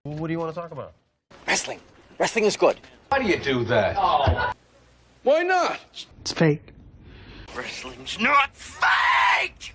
Well, what do you want to talk about? Wrestling. Wrestling is good. Why do you do that? Oh. Why not? It's fake. Wrestling's not fake!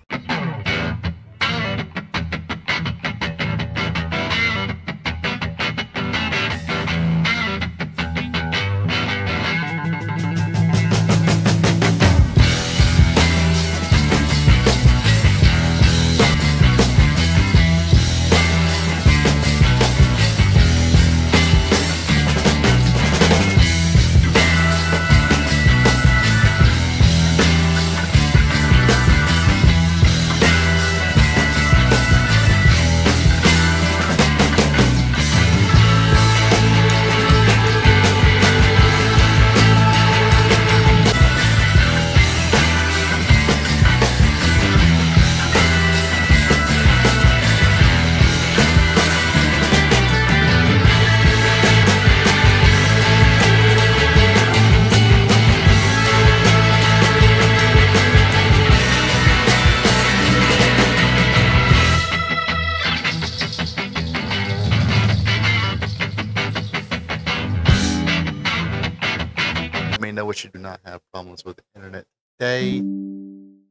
Let me know what you do not have problems with the internet today.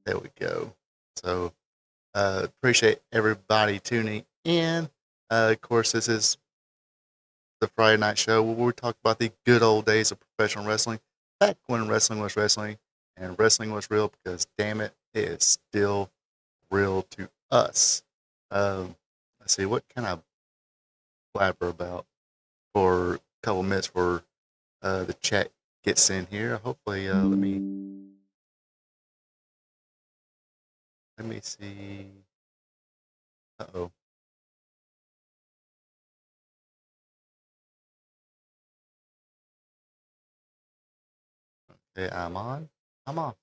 There we go. So appreciate everybody tuning in. Of course, this is the Friday night show where we talk about the good old days of professional wrestling, back when wrestling was wrestling and wrestling was real, because damn it, it is still real to us. Let's see, what can I blabber about for a couple minutes for the chat gets in here. Hopefully, let me see. Uh-oh. Okay, I'm on. I'm on.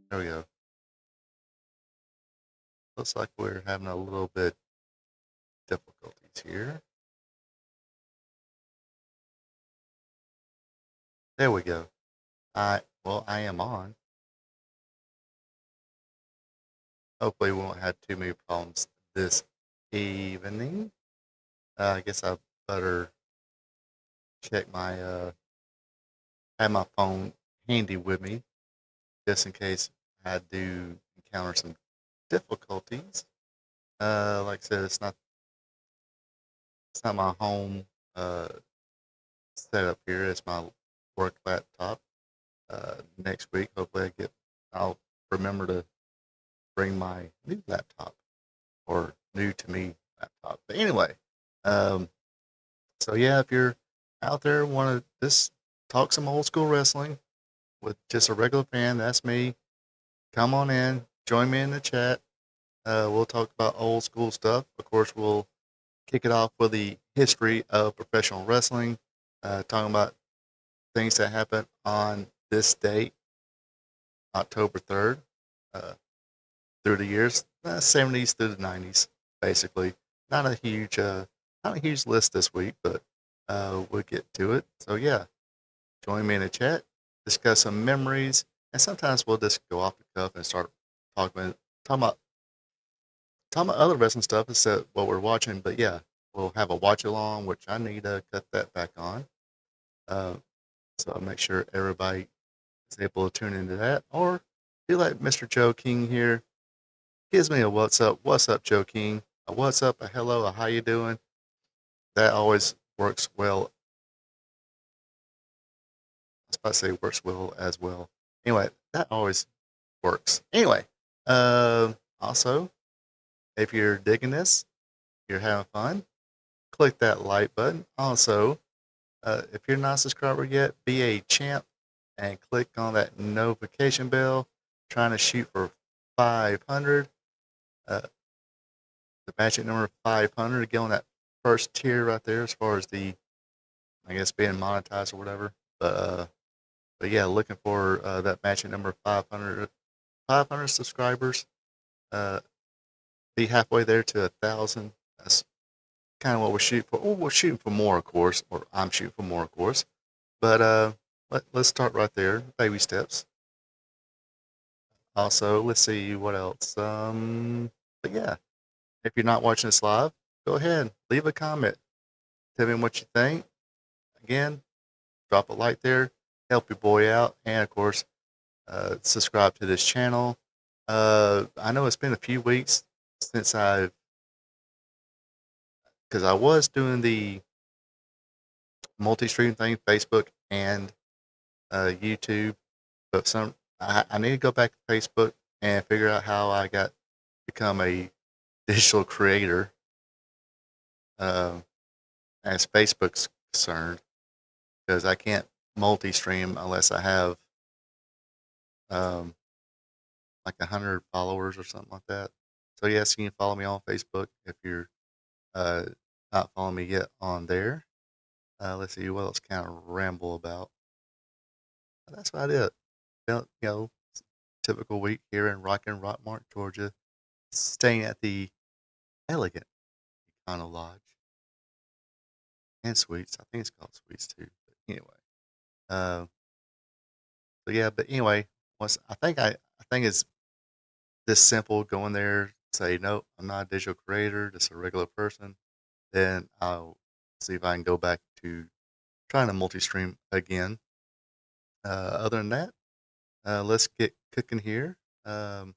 There we go. Looks like we're having a little bit difficulties here. There we go. I am on. Hopefully we won't have too many problems this evening. I guess I better check my have my phone handy with me just in case I do encounter some difficulties. Like I said, it's not my home setup here. It's my work laptop. Next week, hopefully I'll remember to bring my new laptop, or new to me laptop. But anyway, so yeah, if you're out there want to just talk some old school wrestling with just a regular fan, that's me. Come on in, join me in the chat. We'll talk about old school stuff. Of course, we'll kick it off with the history of professional wrestling, talking about things that happened on this date, October 3rd, through the years, 70s through the 90s, basically. Not a huge list this week, but we'll get to it. So yeah, join me in the chat, discuss some memories, and sometimes we'll just go off the cuff and start talking about other wrestling stuff instead of what we're watching. But yeah, we'll have a watch along, which I need to cut that back on. So I'll make sure everybody is able to tune into that. Or be like Mr. Joe King here, gives me a what's up, Joe King, a what's up, a hello, a how you doing. That always works well. I was about to say works well as well. Anyway, that always works. Anyway, also, if you're digging this, you're having fun, click that like button. Also, if you're not a subscriber yet, be a champ and click on that notification bell. Trying to shoot for 500. The magic number 500 to get on that first tier right there, as far as the, I guess, being monetized or whatever. But yeah, looking for that magic number 500 subscribers. Be halfway there to 1,000. That's kind of what we're shooting for. Oh, we're shooting for more, of course, or I'm shooting for more, of course. But let's start right there, baby steps. Also, let's see what else. But yeah, if you're not watching this live, go ahead, leave a comment. Tell me what you think. Again, drop a like there, help your boy out, and of course, subscribe to this channel. I know it's been a few weeks since because I was doing the multi-stream thing, Facebook and YouTube, but I need to go back to Facebook and figure out how I become a digital creator as Facebook's concerned, because I can't multi-stream unless I have um, like 100 followers or something like that. So yes, you can follow me on Facebook if you're uh, not following me yet on there. Let's see what else kind of ramble about. That's about it. Typical week here in Rockin' Rockmart, Georgia, staying at the elegant Econo Lodge and Suites. I think it's called Suites too. But anyway, uh, but anyway, I think it's this simple. Go in there, say no, I'm not a digital creator, just a regular person. Then I'll see if I can go back to trying to multi-stream again. Other than that, let's get cooking here. Um,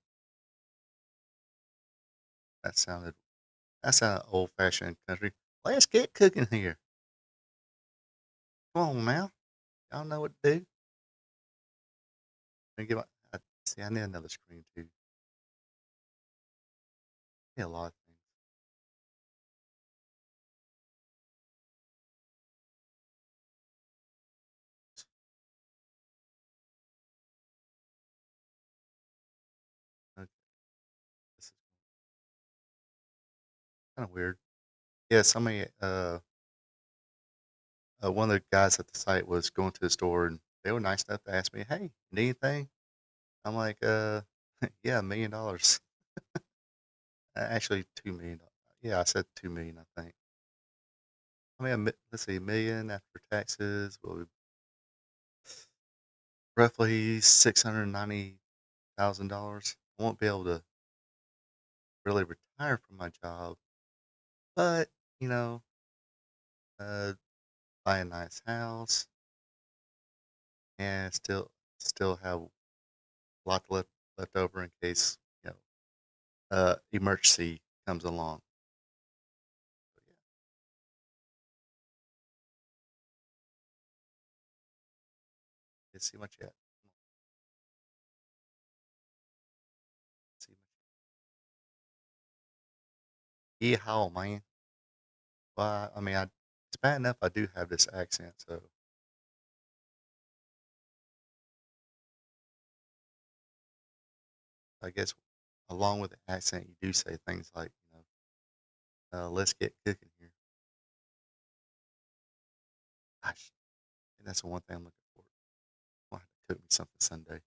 that sounded old-fashioned country. Let's get cooking here. Come on now, y'all know what to do. Let me get see. I need another screen too. Yeah, a lot of things. Okay, this is kind of weird. Yeah, somebody, one of the guys at the site was going to the store, and they were nice enough to ask me, "Hey, need anything?" I'm like, yeah, $1 million. Actually, 2 million. Yeah, I said 2 million. I think. I mean, let's see, a million after taxes will be roughly $690,000. I won't be able to really retire from my job, but you know, uh, buy a nice house and still have a lot left over in case emergency comes along. But yeah, let's see much yet. See much. Yeehaw, man. Well, I mean, it's bad enough I do have this accent, so I guess along with the accent, you do say things like, let's get cooking here. Gosh, and that's the one thing I'm looking for. I'll have to cook me something Sunday.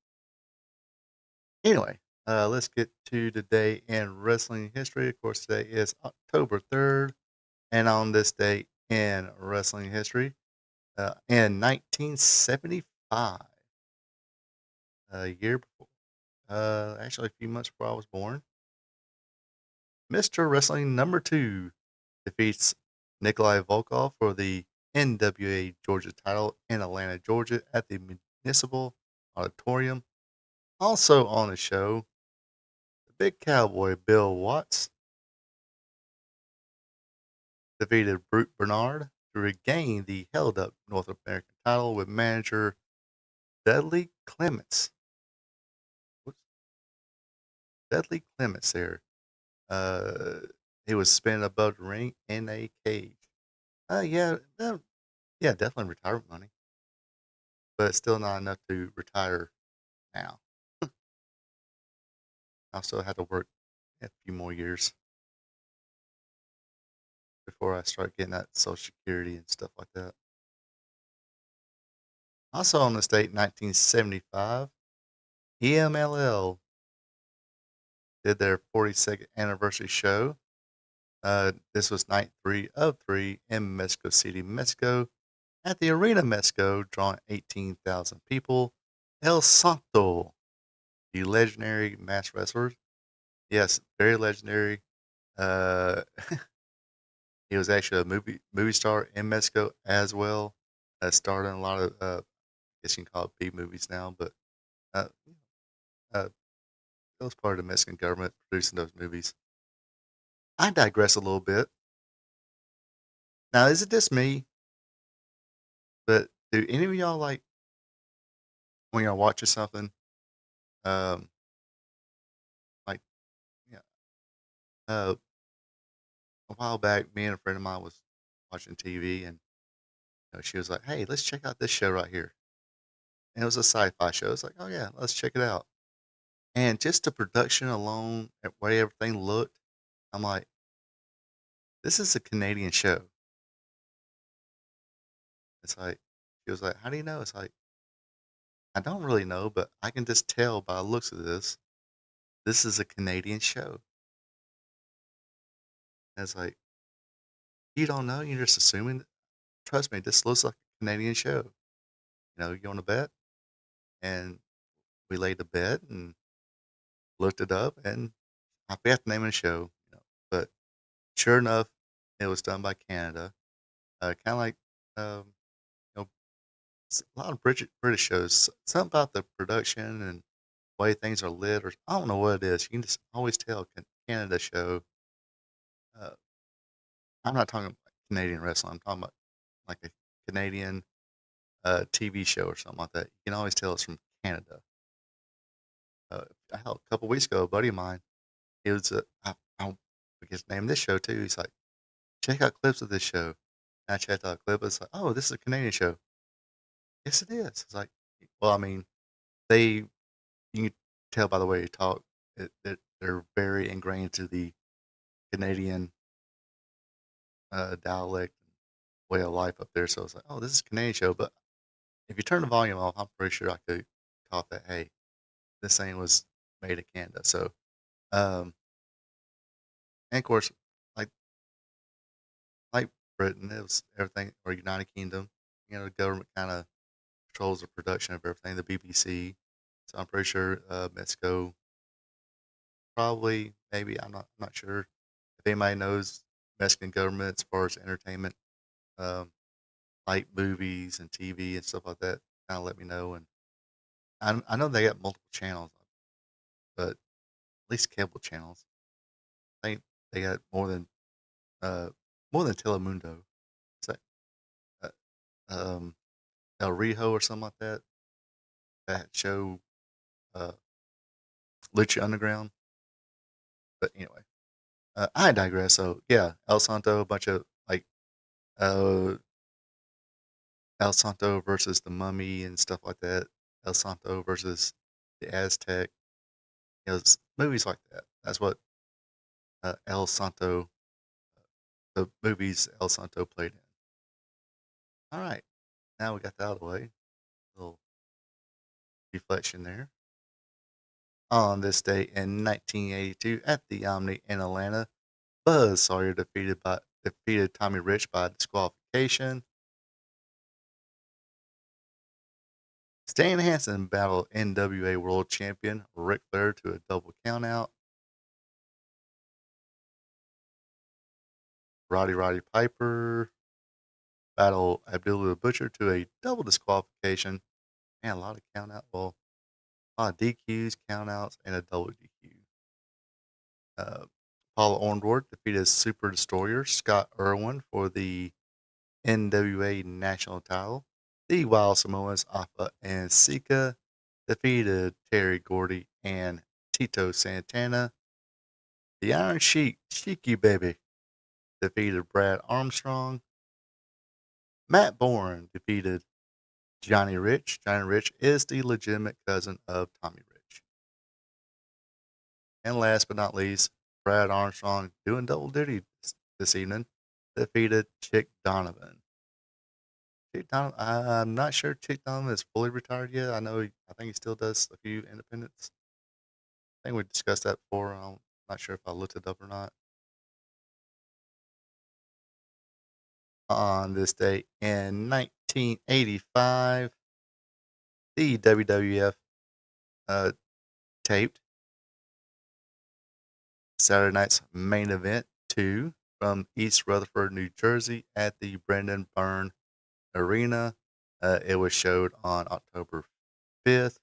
Anyway, let's get to today in wrestling history. Of course, today is October 3rd, and on this day in wrestling history, in 1975, a year before, actually a few months before I was born, Mr. Wrestling number 2 defeats Nikolai Volkov for the NWA Georgia title in Atlanta, Georgia at the Municipal Auditorium. Also on the show, the big cowboy Bill Watts defeated Brute Bernard to regain the held up North American title with manager Dudley Clements. Whoops, Dudley Clements there. Uh, he was spinning above the ring in a cage. Yeah, definitely retirement money, but still not enough to retire now. I'll still have to work a few more years before I start getting that Social Security and stuff like that. Also on this date, 1975, EMLL did their 42nd anniversary show. This was night 3 of 3 in Mexico City, Mexico, at the Arena Mexico, drawing 18,000 people. El Santo, the legendary masked wrestler. Yes, very legendary. Uh, He was actually a movie star in Mexico as well. Starred in a lot of, I guess you can call it B movies now, but uh, uh, it was part of the Mexican government producing those movies. I digress a little bit. Now, is it just me? But do any of y'all like when y'all watching something? Um, like, yeah, uh, a while back, me and a friend of mine was watching TV, and she was like, "Hey, let's check out this show right here." And it was a sci-fi show. It's like, "Oh yeah, let's check it out." And just the production alone, the way everything looked, I'm like, "This is a Canadian show." It's like, she was like, "How do you know?" It's like, I don't really know, but I can just tell by the looks of this. This is a Canadian show. And it's like, you don't know, you're just assuming. Trust me, this looks like a Canadian show. You want to bet? And we laid the bet and looked it up, and I forgot the name of the show, but sure enough, it was done by Canada. Kind of like, um, you know, a lot of British shows. Something about the production and way things are lit, or I don't know what it is. You can just always tell Canada show. Uh, I'm not talking about Canadian wrestling. I'm talking about like a Canadian TV show or something like that. You can always tell it's from Canada. Uh, a couple weeks ago, a buddy of mine, he was, I forget his name of this show too. He's like, check out clips of this show. And I checked out a clip. It's like, oh, this is a Canadian show. Yes, it is. It's like, well, I mean, you can tell by the way they talk that they're very ingrained to the Canadian dialect and way of life up there. So it's like, oh, this is a Canadian show. But if you turn the volume off, I'm pretty sure I could caught that. Hey, this thing was made in Canada. So, um, and of course, like like Britain, it was everything or United Kingdom. The government kind of controls the production of everything. The BBC. So I'm pretty sure Mexico probably maybe I'm not sure if anybody knows Mexican government as far as entertainment, um, like movies and TV and stuff like that. Kind of let me know. And I know they got multiple channels, but at least cable channels. I think they got uh more than Telemundo. It's like uh, um El Rijo or something like that. That show uh Lucha Underground. But anyway, I digress. So yeah, El Santo, a bunch of like uh El Santo versus the Mummy and stuff like that. El Santo versus the Aztec. Movies like that. That's what El Santo, the movies El Santo played in. All right, now we got that out of the way. Little deflection there. On this day in 1982 at the Omni in Atlanta, Buzz Sawyer defeated Tommy Rich by disqualification. Stan Hansen battled NWA World Champion Ric Flair to a double countout. Roddy Piper battled Abdullah the Butcher to a double disqualification and a lot of countout. Well, a lot of DQs, countouts, and a double DQ. Paul Orndorff defeated Super Destroyer Scott Irwin for the NWA National Title. The Wild Samoans Alpha and Sika defeated Terry Gordy and Tito Santana. The Iron Sheik, Cheeky Baby, defeated Brad Armstrong. Matt Bourne defeated Johnny Rich. Johnny Rich is the legitimate cousin of Tommy Rich. And last but not least, Brad Armstrong, doing double duty this evening, defeated Chick Donovan. I'm not sure Chick Donovan is fully retired yet. I think he still does a few independents. I think we discussed that before. I'm not sure if I looked it up or not. On this day in 1985, the WWF uh, taped Saturday Night's Main Event 2 from East Rutherford, New Jersey at the Brendan Byrne Arena. It was showed on October 5th.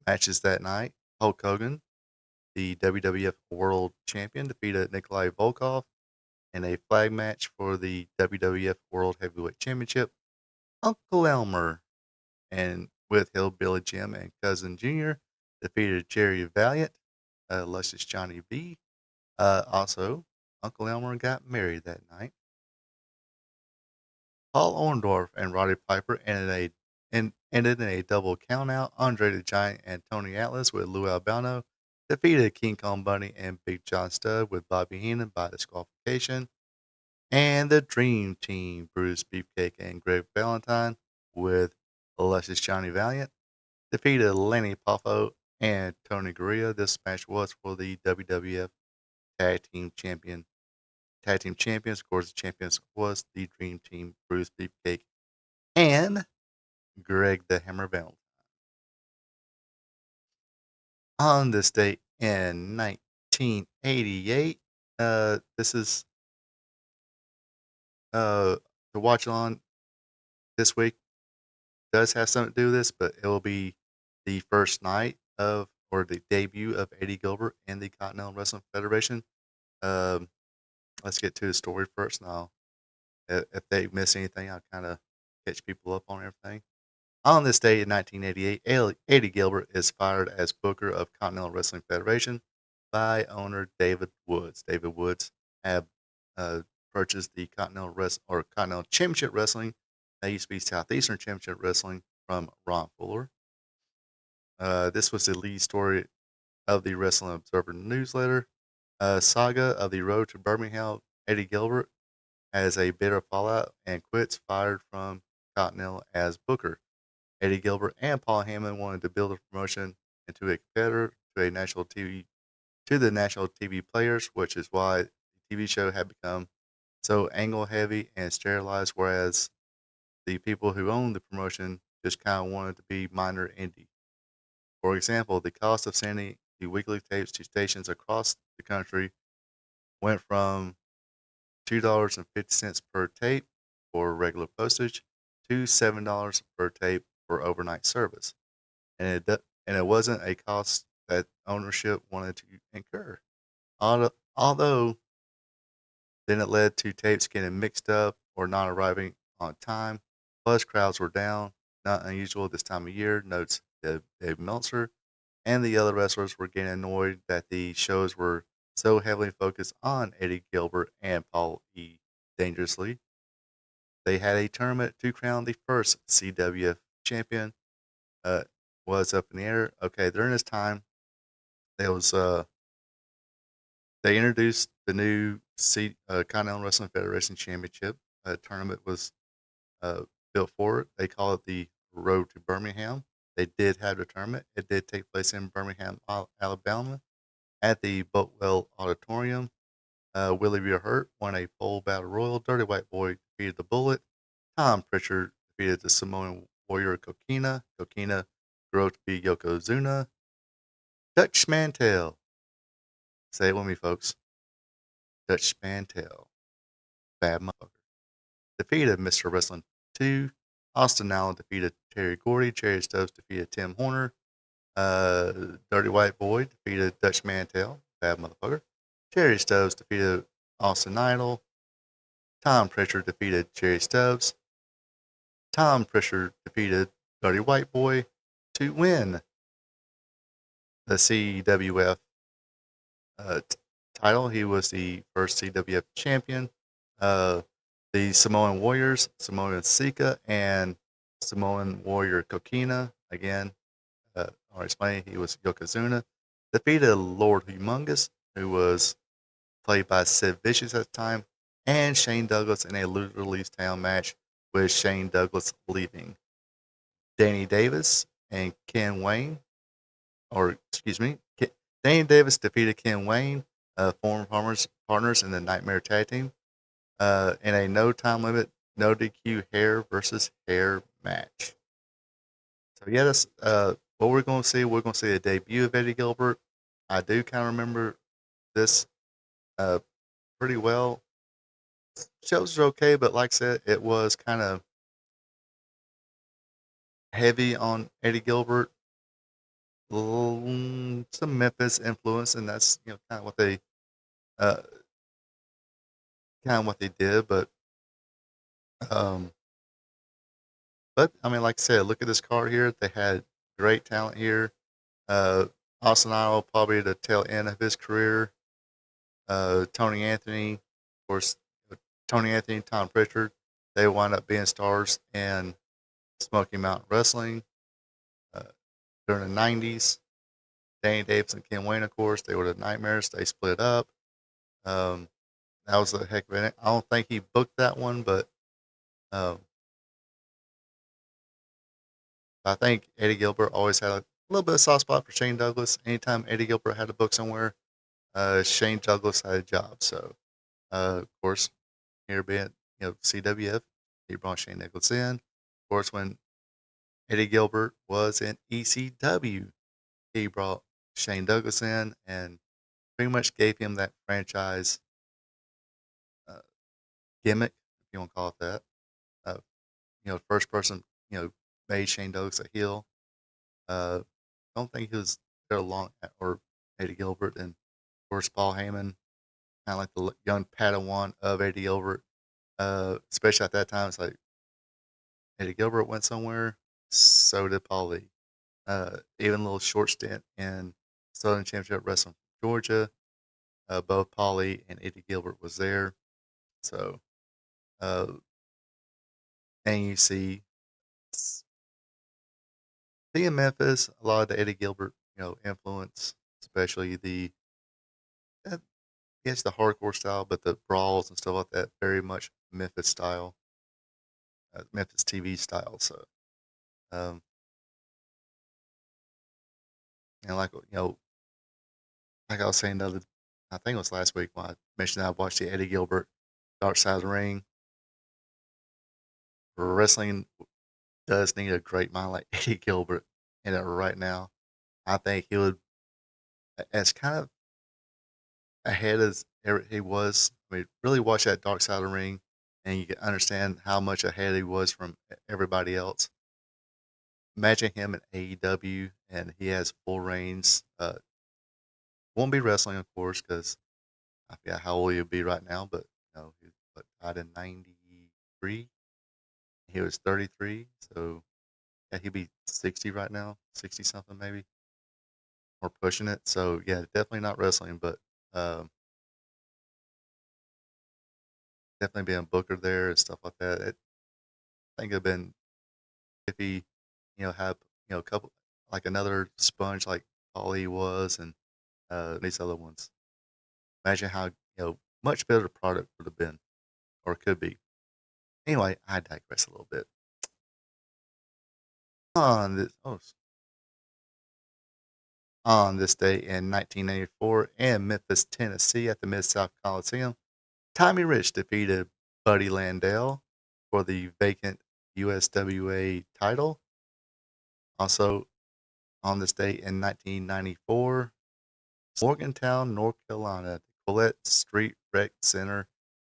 Matches that night: Hulk Hogan, the WWF World Champion, defeated Nikolai Volkov in a flag match for the WWF World Heavyweight Championship. Uncle Elmer and with Hillbilly Jim and Cousin Jr. defeated Jerry Valiant, Luscious Johnny B. Also, Uncle Elmer got married that night. Paul Orndorff and Roddy Piper ended in a double countout. Andre the Giant and Tony Atlas with Lou Albano defeated King Kong Bundy and Big John Studd with Bobby Heenan by disqualification. And the Dream Team, Bruce Beefcake and Greg Valentine with Luscious Johnny Valiant, defeated Lenny Poffo and Tony Gurria. This match was for the WWF Tag Team Champions. Of course, the champions was the Dream Team, Bruce Beefcake and Greg the Hammer Valentine. On this date in 1988, this is to watch on this week. Does have something to do with this, but it will be the first night of, or the debut of Eddie Gilbert in the Continental Wrestling Federation. Let's get to the story first. Now, if they miss anything, I'll kind of catch people up on everything. On this day in 1988, Eddie Gilbert is fired as Booker of Continental Wrestling Federation by owner David Woods. David Woods had purchased the Continental Championship Wrestling. That used to be Southeastern Championship Wrestling from Ron Fuller. This was the lead story of the Wrestling Observer newsletter. Saga of the road to Birmingham. Eddie Gilbert has a bitter fallout and quits, fired from Continental as Booker. Eddie Gilbert and Paul Heyman wanted to build a promotion into a competitor to the national TV players, which is why the TV show had become so angle heavy and sterilized, whereas the people who owned the promotion just kind of wanted to be minor indie. For example, the cost of sending the weekly tapes to stations across the country went from $2.50 per tape for regular postage to $7 per tape for overnight service. And it wasn't a cost that ownership wanted to incur. Although then it led to tapes getting mixed up or not arriving on time. Plus, crowds were down, not unusual this time of year, notes Dave Meltzer. And the other wrestlers were getting annoyed that the shows were so heavily focused on Eddie Gilbert and Paul E. Dangerously. They had a tournament to crown the first CWF champion. Was up in the air. Okay, during this time, there was they introduced the new Continental Wrestling Federation Championship. A tournament was built for it. They call it the Road to Birmingham. They did have the tournament. It did take place in Birmingham, Alabama, at the Boatwell Auditorium. Willie Real Hurt won a pole battle royal. Dirty White Boy defeated the Bullet. Tom Pritchard defeated the Samoan warrior Kokina. Kokina grew up to be Yokozuna. Dutch Mantel. Say it with me, folks. Dutch Mantel. Bad motherfucker. Defeated Mr. Wrestling 2. Austin Allen defeated Terry Gordy. Jerry Stubbs defeated Tim Horner. Dirty White Boy defeated Dutch Mantel. Bad motherfucker. Jerry Stubbs defeated Austin Idol. Tom Pritchard defeated Jerry Stubbs. Tom Pritchard defeated Dirty White Boy to win the CWF title. He was the first CWF champion. The Samoan Warriors, Samoan Sika, and Samoan Warrior Kokina, again, I'll explain, he was Yokozuna, defeated Lord Humongous, who was played by Sid Vicious at the time, and Shane Douglas in a loser leaves town match with Shane Douglas leaving. Danny Davis and Ken Wayne, Danny Davis defeated Ken Wayne, former partners in the Nightmare Tag Team, in a no time limit, no DQ hair versus hair match. So yeah, that's what we're going to see. We're going to see the debut of Eddie Gilbert. I do kind of remember this uh, pretty well. Shows are okay, but like I said, it was kind of heavy on Eddie Gilbert, some Memphis influence, and that's kind of what they uh, did. Um, but I mean, like I said, look at this card here. They had great talent here. Uh, Austin Idol probably the tail end of his career. Tony Anthony, of course, Tony Anthony, Tom Pritchard, they wound up being stars in Smoky Mountain Wrestling uh, during the '90s. Danny Davis and Ken Wayne, of course, they were the Nightmares. They split up. Um, that was a heck of an. I don't think he booked that one, but um, I think Eddie Gilbert always had a little bit of soft spot for Shane Douglas. Anytime Eddie Gilbert had to book somewhere, Shane Douglas had a job. So, of course, here being CWF, he brought Shane Douglas in. Of course, when Eddie Gilbert was in ECW, he brought Shane Douglas in and pretty much gave him that franchise uh, gimmick, if you want to call it that. Uh, first person, made Shane Douglas a heel. I don't think he was there long, or Eddie Gilbert, and of course Paul Heyman, kind of like the young Padawan of Eddie Gilbert. Especially at that time, it's like Eddie Gilbert went somewhere, so did Paul Lee. Even a little short stint in Southern Championship Wrestling from Georgia. Both Paul Lee and Eddie Gilbert was there. So, uh, and you see in Memphis, a lot of the Eddie Gilbert, influence, especially uh, yes, the hardcore style, but the brawls and stuff like that, very much Memphis style, Memphis TV style. So, um, and like I was saying I think it was last week when I mentioned that I watched the Eddie Gilbert Dark Side of the Ring. Wrestling does need a great mind like Eddie Gilbert in it right now. I think he would, as kind of ahead as he was. I mean, really watch that Dark Side of the Ring, and you can understand how much ahead he was from everybody else. Imagine him in AEW, and he has full reigns. Won't be wrestling, of course, because I forget how old he'll be right now, but he died in '93. He was 33, so yeah, he'd be 60 right now, 60 something maybe, or pushing it. So yeah, definitely not wrestling, but um, definitely being Booker there and stuff like that. I think it'd been if he, had a couple like another sponge like Ollie was and these other ones. Imagine how much better the product would have been or could be. Anyway, I digress a little bit. On this on this day in 1994 in Memphis, Tennessee, at the Mid South Coliseum, Tommy Rich defeated Buddy Landell for the vacant USWA title. Also on this day in 1994, Morgantown, North Carolina, the Colette Street Rec Center,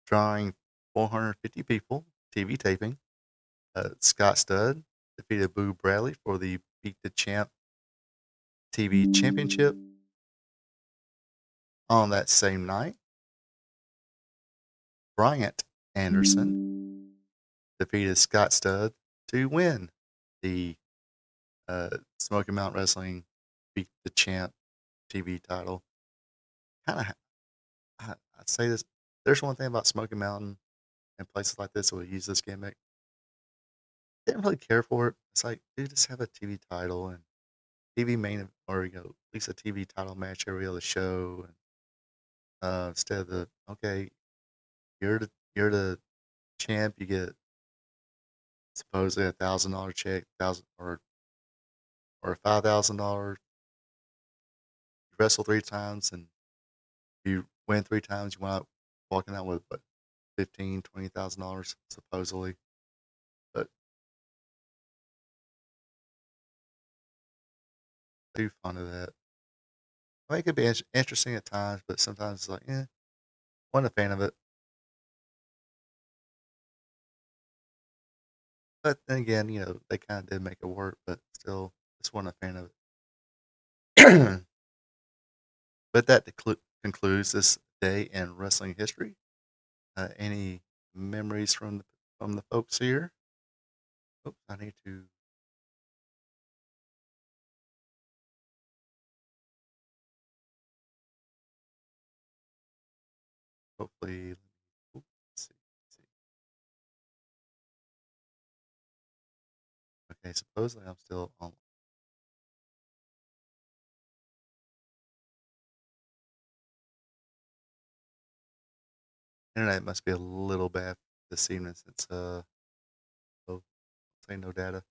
drawing 450 people, TV taping. Scott Studd defeated Boo Bradley for the Beat the Champ TV Championship. On that same night, Bryant Anderson defeated Scott Studd to win the Smoky Mountain Wrestling Beat the Champ TV title. Kind of, I'd say this. There's one thing about Smoky Mountain and places like this that would use this gimmick. Didn't really care for it. It's like, dude, just have a TV title and TV main, or at least a TV title match every other show. And instead of okay, you're the champ, you get supposedly $1,000 check, thousand or $5,000. You wrestle 3 times, and you win 3 times. You wind up walking out with what, $15,000, $20,000 supposedly. But too fun of that. I think it could be interesting at times, but sometimes it's like, wasn't a fan of it. But then again, they kind of did make it work, but still, just wasn't a fan of it. But that concludes this day in wrestling history. Any memories from the folks here? Oops, I need to. Hopefully, let's see. Okay, supposedly I'm still on. Internet must be a little bad this evening since oh, say no data.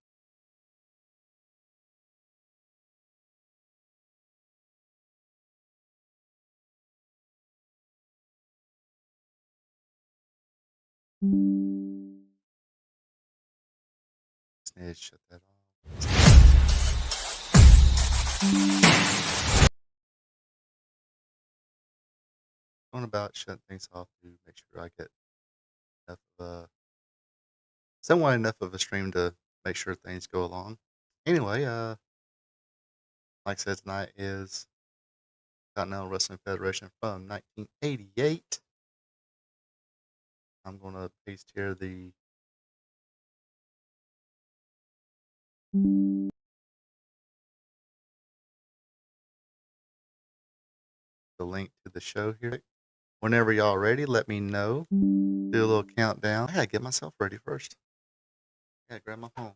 Just need to shut that off. Going about shutting things off to make sure I get enough of somewhat enough of a stream to make sure things go along. Anyway, like I said, tonight is Continental Wrestling Federation from 1988. I'm going to paste here the link to the show here. Whenever y'all ready, let me know. Do a little countdown. I gotta get myself ready first. I gotta grab my phone.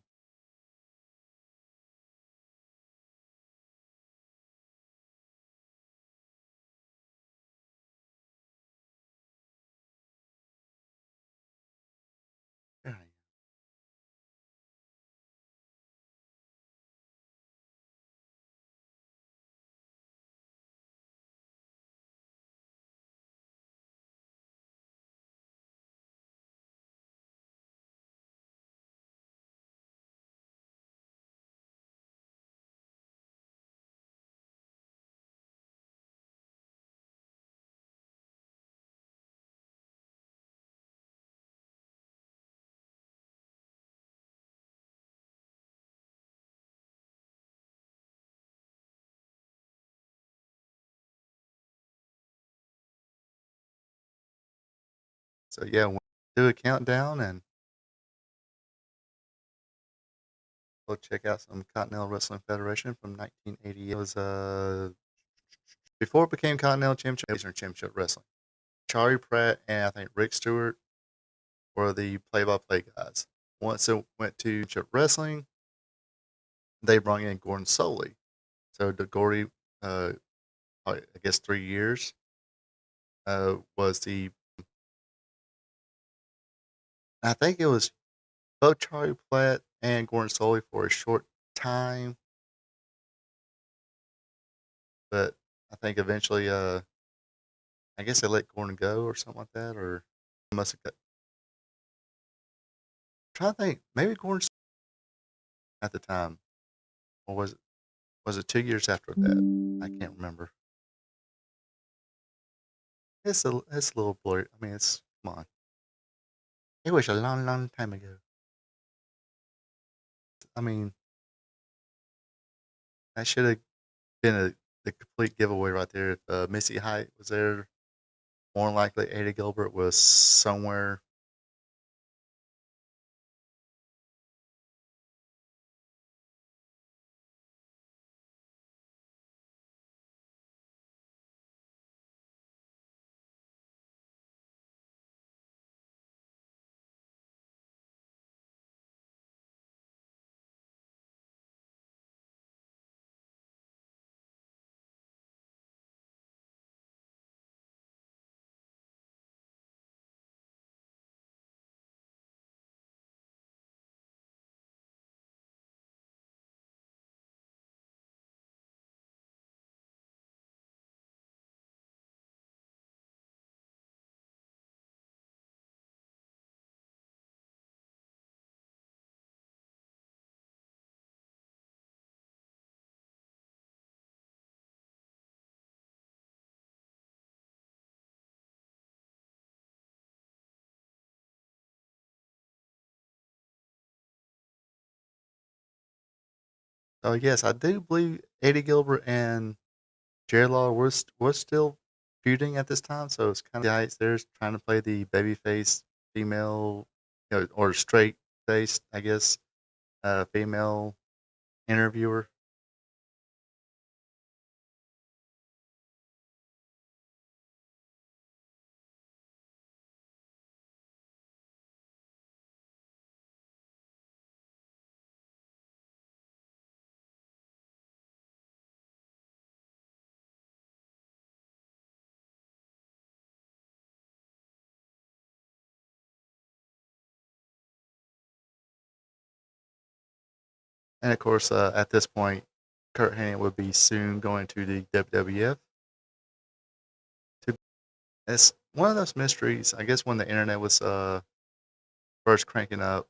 There I am. So yeah, we'll do a countdown and we'll check out some Continental Wrestling Federation from 1988. It was before it became Continental Championship Wrestling. Charlie Pratt and I think Rick Stewart were the play-by-play guys. Once it went to Championship Wrestling, they brought in Gordon Soley. So the Gordy, I guess 3 years, was the. I think it was both Charlie Pratt and Gordon Soley for a short time, but I think eventually, I guess they let Gordon go or something like that, or must have got. I'm trying to think, maybe Gordon at the time, or was it 2 years after that? I can't remember. It's a little blurry. I mean, it's come on. It was a long, long time ago. I mean, that should have been the complete giveaway right there. If Missy Hyatt was there, more than likely Eddie Gilbert was somewhere. So yes, I do believe Eddie Gilbert and Jerry Lawler was still feuding at this time. So it's kind of guys there trying to play the babyface female, or straight face, I guess, female interviewer. And of course, at this point, Kurt Hennig would be soon going to the WWF. It's one of those mysteries. I guess when the internet was first cranking up,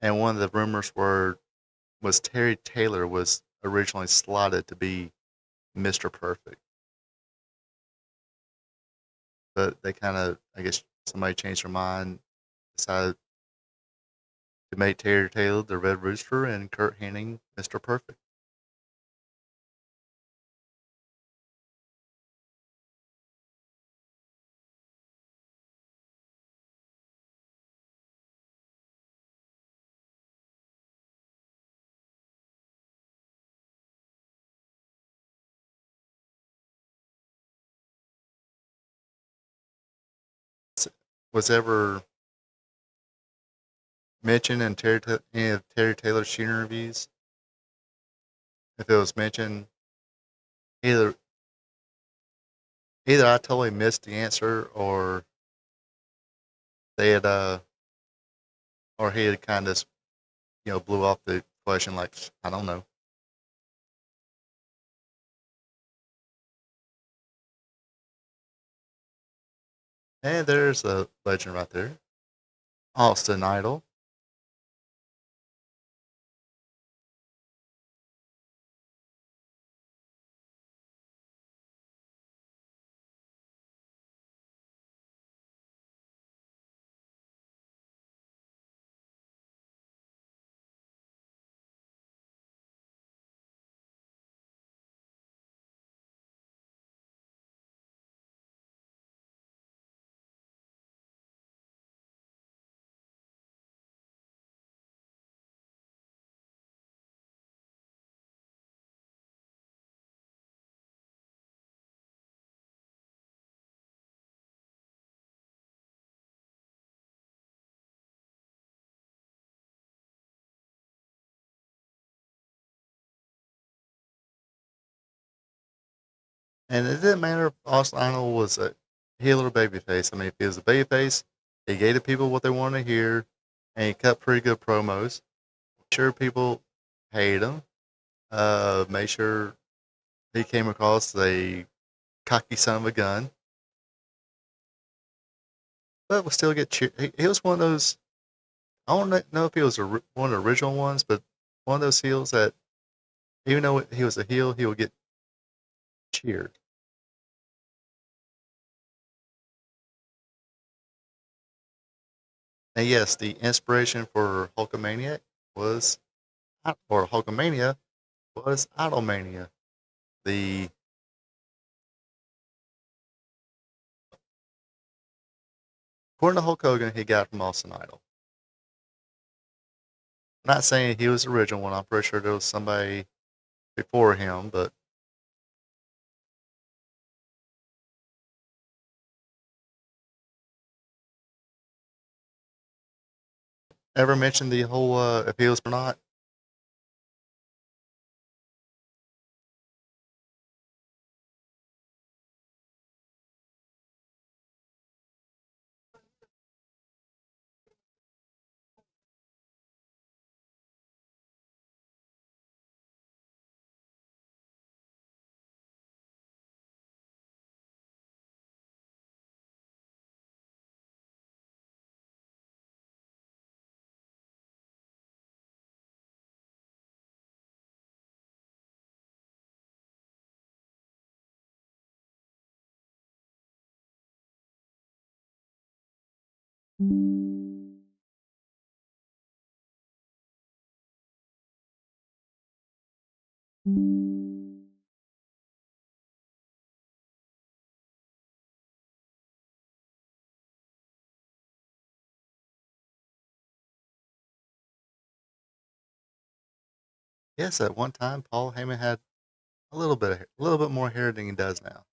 and one of the rumors was Terry Taylor was originally slotted to be Mr. Perfect, but they kind of, I guess, somebody changed their mind, decided to make Terry Taylor the Red Rooster and Kurt Hennig Mr. Perfect. Was ever mentioned in any of Terry Taylor's shooting reviews? If it was mentioned, either either I totally missed the answer, or they had or he had kind of blew off the question like, I don't know. And there's a legend right there. Austin Idol. And it didn't matter if Austin Idol was a heel or babyface. I mean, if he was a babyface, he gave the people what they wanted to hear, and he cut pretty good promos. Sure, people paid him. Made sure he came across a cocky son of a gun, but would still get cheered. He was one of those. I don't know if he was one of the original ones, but one of those heels that even though he was a heel, he would get cheered. And yes, the inspiration for Hulkamania was, or Hulkamania was Idolmania. The According to Hulk Hogan, he got it from Austin Idol. I'm not saying he was the original one. I'm pretty sure there was somebody before him, but ever mentioned the whole if he was or not? Yes, at one time, Paul Heyman had a little bit more hair than he does now.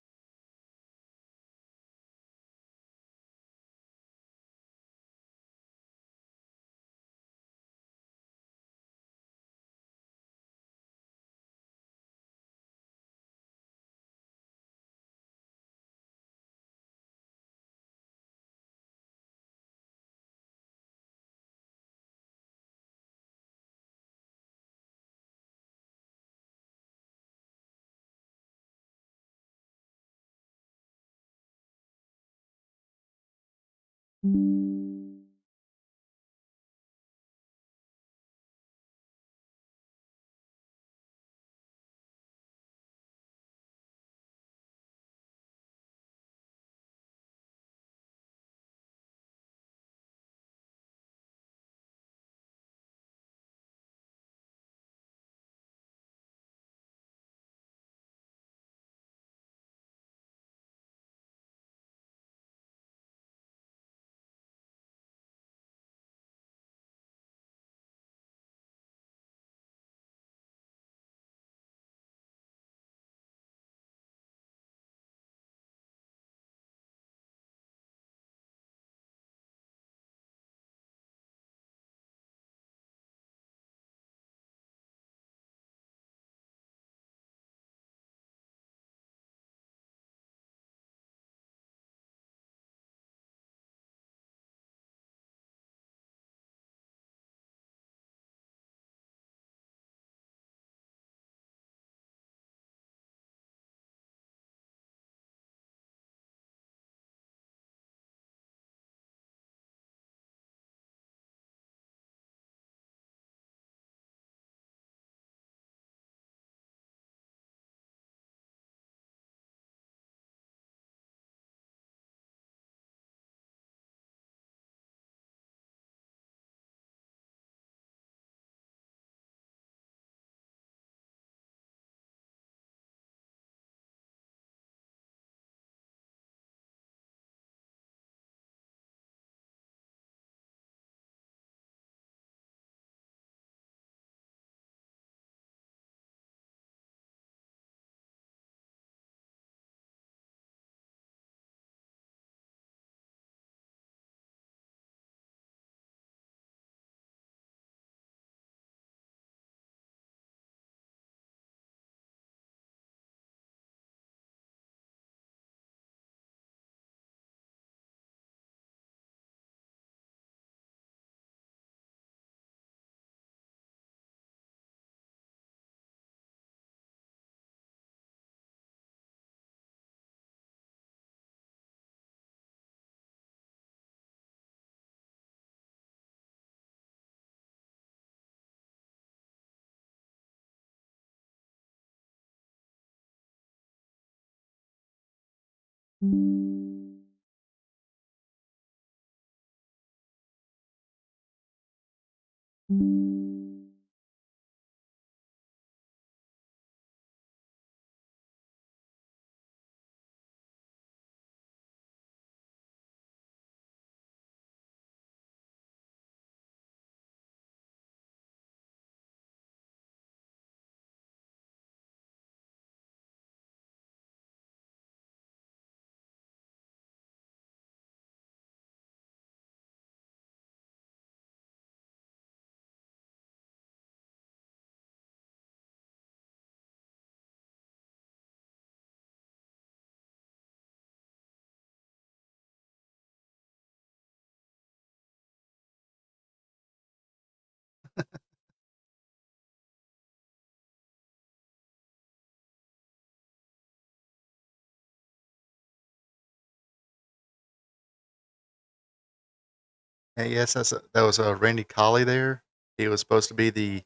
And yes, that was Randy Colley there. He was supposed to be the.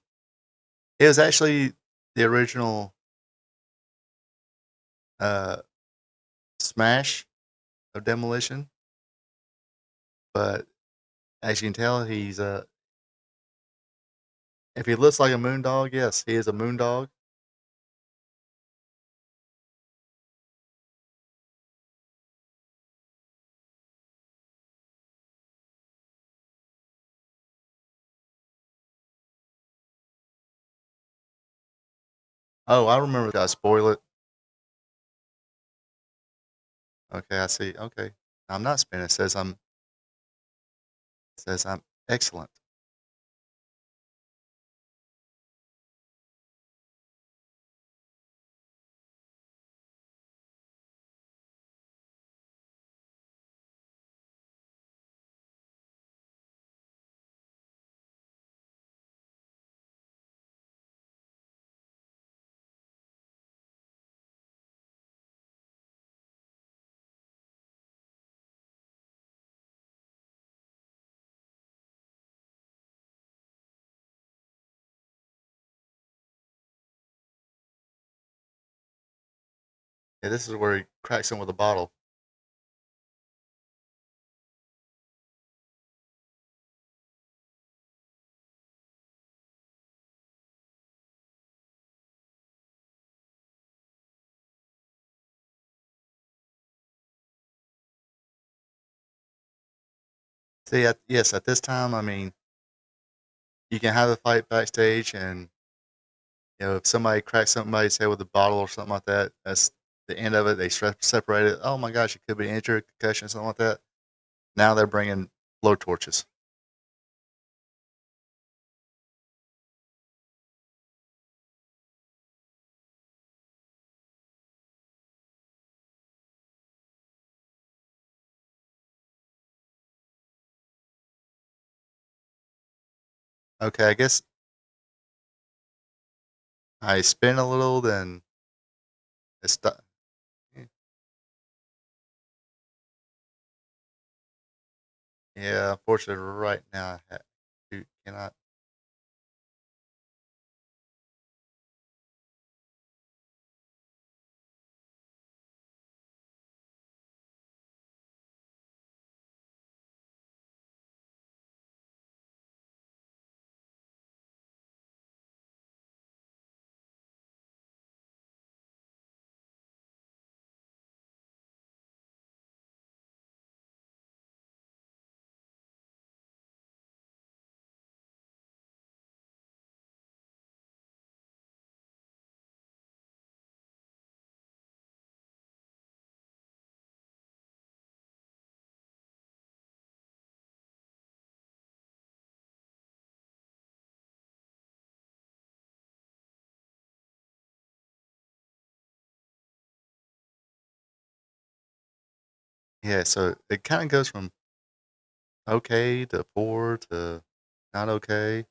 It was actually the original uh, Smash of Demolition, but as you can tell, he's if he looks like a moondog, yes, he is a moondog. Oh, I remember. Did I spoil it? Okay, I see. Okay, I'm not spinning. It says I'm excellent. Yeah, this is where he cracks him with a bottle. See, yes, at this time, I mean, you can have a fight backstage, and if somebody cracks somebody's head with a bottle or something like that, that's the end of it. They separate it. Oh my gosh, it could be injury, concussion, something like that. Now they're bringing blow torches. Okay, I guess I spin a little, then it's stuck. Yeah, unfortunately, right now you cannot. Yeah, so it kind of goes from okay to poor to not okay.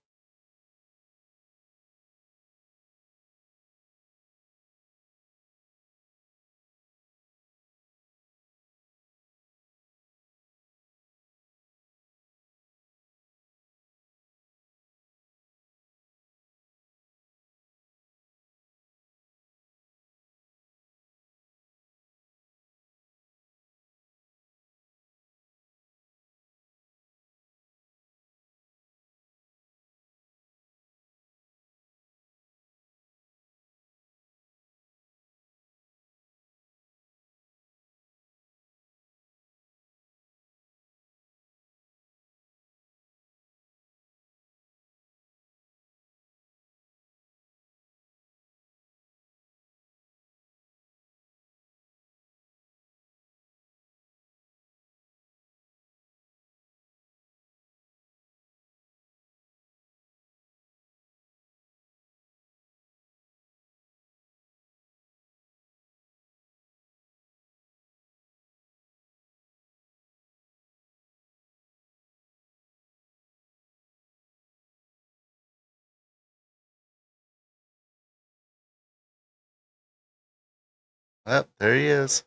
Well, there he is.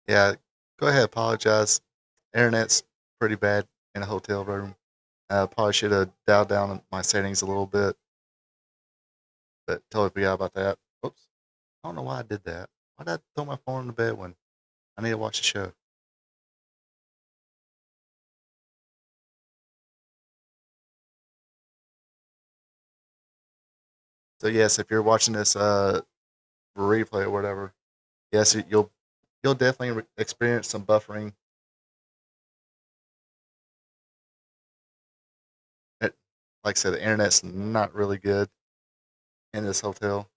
Yeah, go ahead, apologize. Internet's pretty bad in a hotel room. Probably should have dialed down my settings a little bit, but totally forgot about that. Oops. I don't know why I did that. Why did I throw my phone in the bed when I need to watch the show? So yes, if you're watching this replay or whatever, yes, you'll definitely experience some buffering. It, like I said, the internet's not really good in this hotel.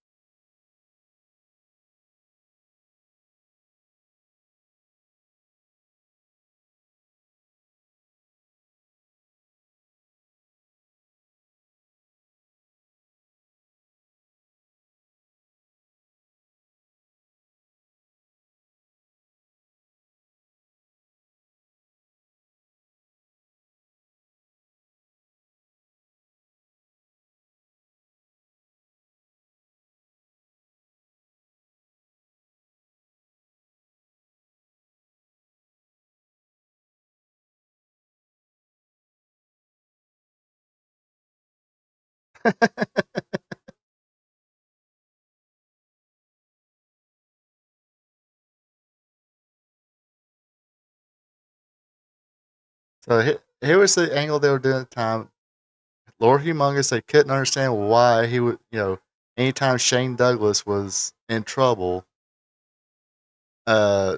So here was the angle they were doing at the time. Lord Humongous, they couldn't understand why he would, anytime Shane Douglas was in trouble, uh,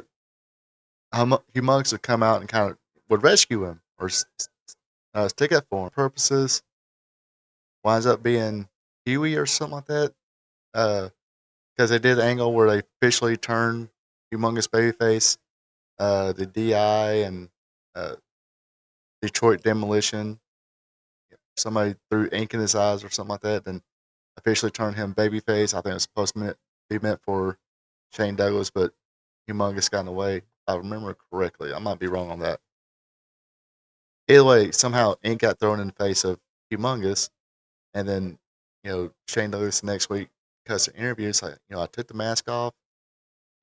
Humongous would come out and kind of would rescue him or stick up for him. Purposes winds up being Huey or something like that. Because they did the angle where they officially turned Humongous Babyface, the DI and uh, Detroit Demolition. Somebody threw ink in his eyes or something like that, then officially turned him babyface. I think it was supposed to be meant for Shane Douglas, but Humongous got in the way. If I remember correctly. I might be wrong on that. Either way, somehow ink got thrown in the face of Humongous, and then Shane Douglas next week cuts the interview. It's like I took the mask off.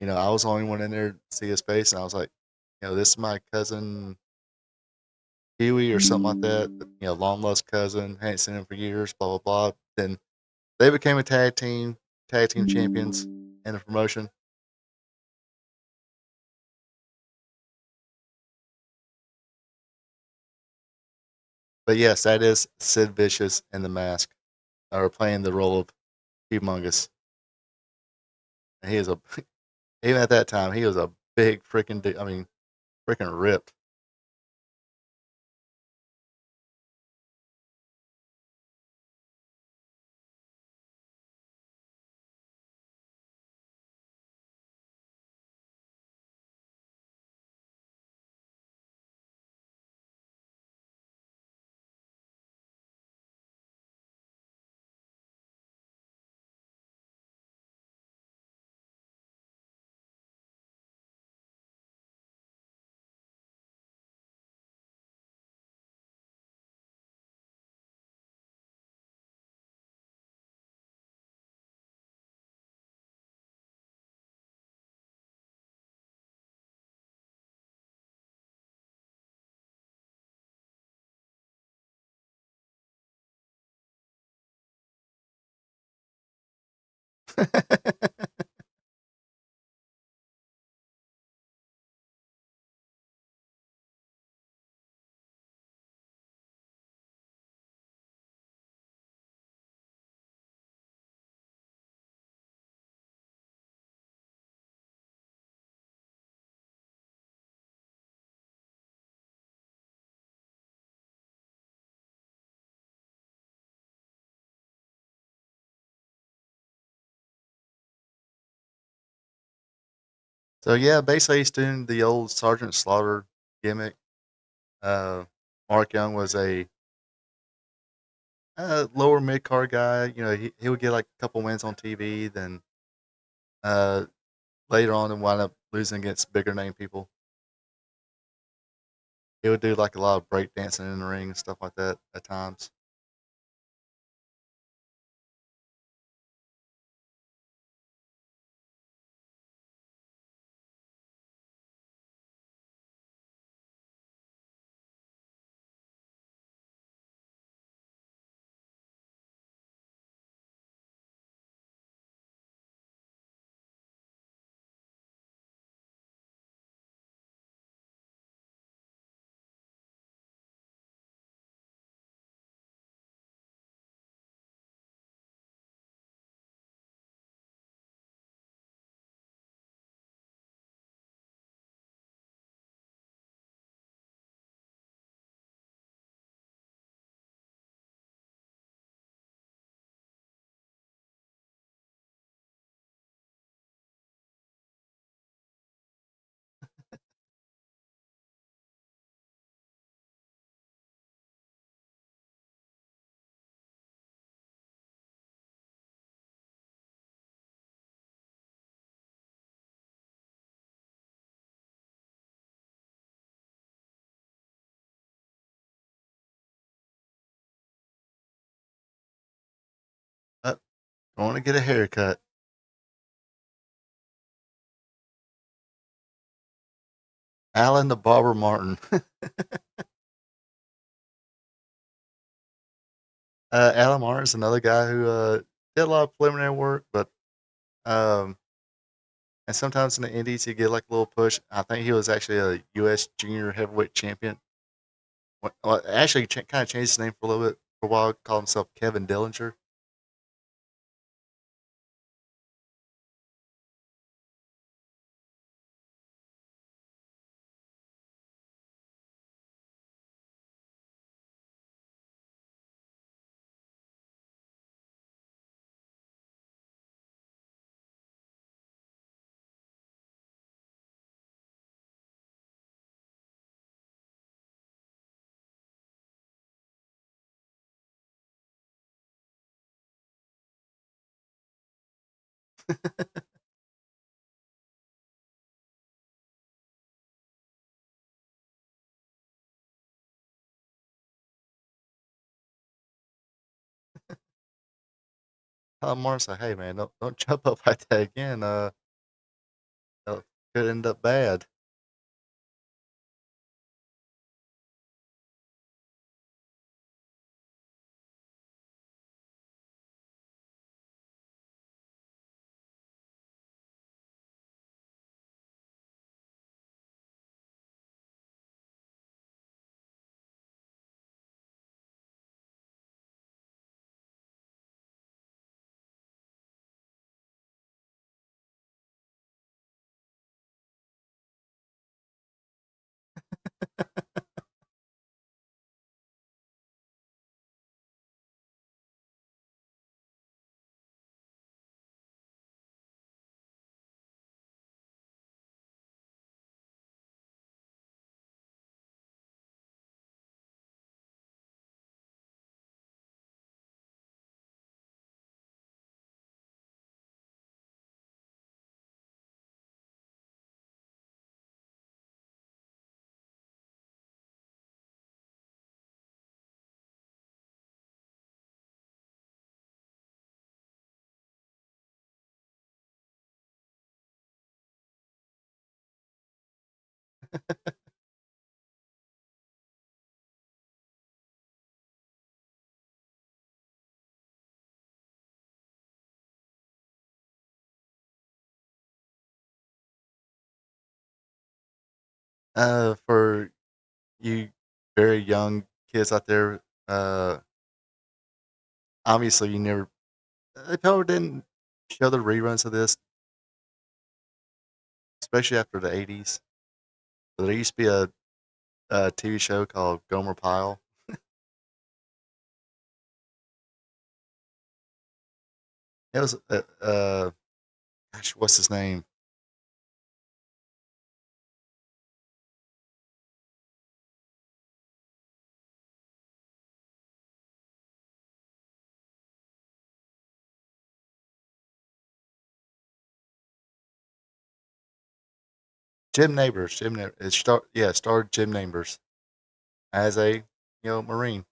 I was the only one in there to see his face, and I was like, this is my cousin Huey or something like that. Long lost cousin. Hadn't seen him for years. Blah blah blah. Then they became a tag team champions in the promotion. But yes, that is Sid Vicious in the mask, or playing the role of Humongous. And he is a even at that time he was a big freaking I mean freaking ripped. So yeah, basically he's doing the old Sergeant Slaughter gimmick. Uh, Mark Young was a lower mid card guy. He would get like a couple wins on TV, then uh, later on and wind up losing against bigger name people. He would do like a lot of break dancing in the ring and stuff like that at times. want to get a haircut. Alan the Barber Martin. Alan Martin's another guy who did a lot of preliminary work, but um, and sometimes in the Indies he get like a little push. I think he was actually a U.S. Junior Heavyweight Champion. Well, actually, kind of changed his name for a little bit for a while. Called himself Kevin Dillinger. Alan Martin said, "Hey man, don't jump up like that again. It could end up bad." For you very young kids out there, obviously you never they probably didn't show the reruns of this, especially after the '80s. But there used to be a TV show called Gomer Pyle. It was gosh, what's his name? Jim Neighbors. Jim Neighbors. It starred Jim Neighbors as a Marine.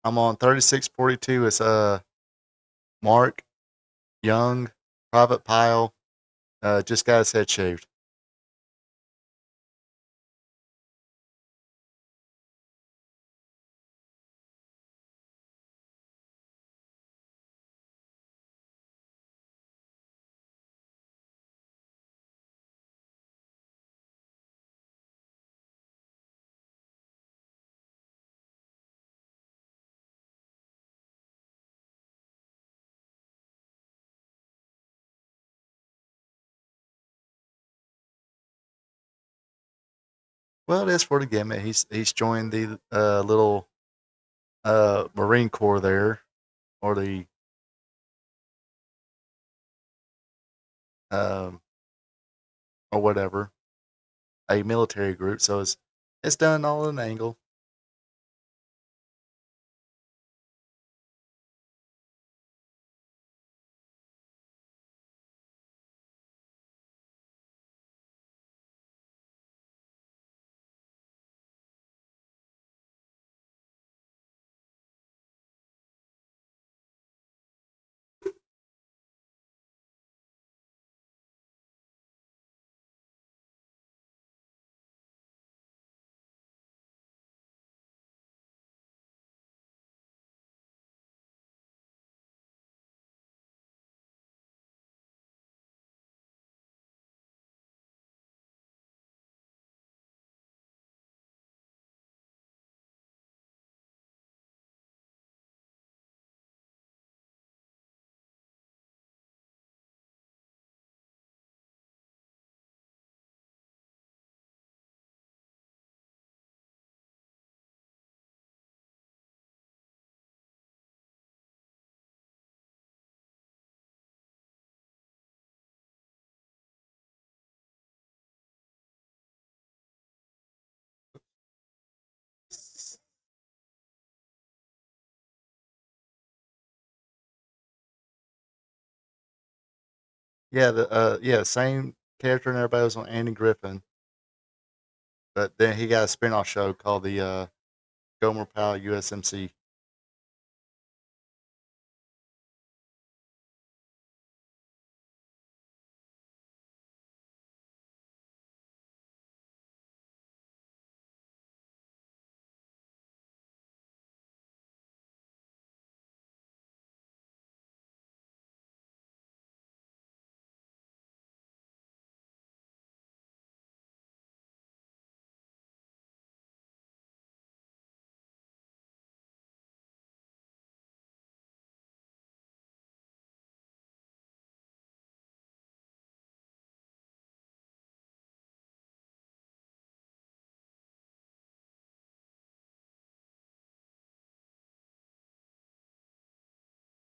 I'm on 3642. It's Mark Young, Private Pyle. Just got his head shaved. Well, it is for the gimmick. He's joined the little Marine Corps there, or the um, or whatever, a military group. So It's done all in an angle. Yeah, same character and everybody was on Andy Griffin, but then he got a spin-off show called the Gomer Pyle USMC.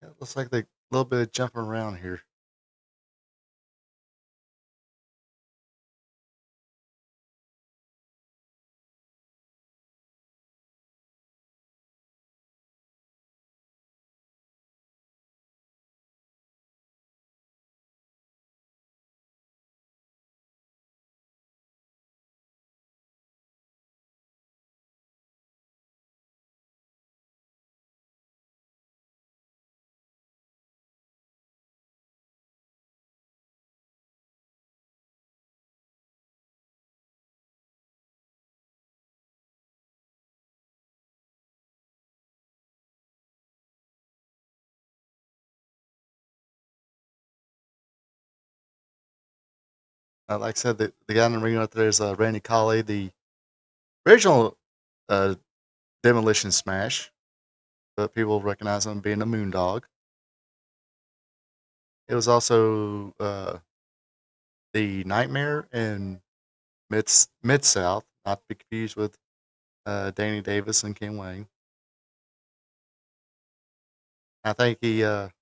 Yeah, it looks like they a little bit of jumping around here. Like I said, the guy in the ring right there is Randy Colley, the original uh, Demolition Smash, but people recognize him being a Moondog. It was also the Nightmare in Mid South, not to be confused with Danny Davis and Ken Wayne. I think he called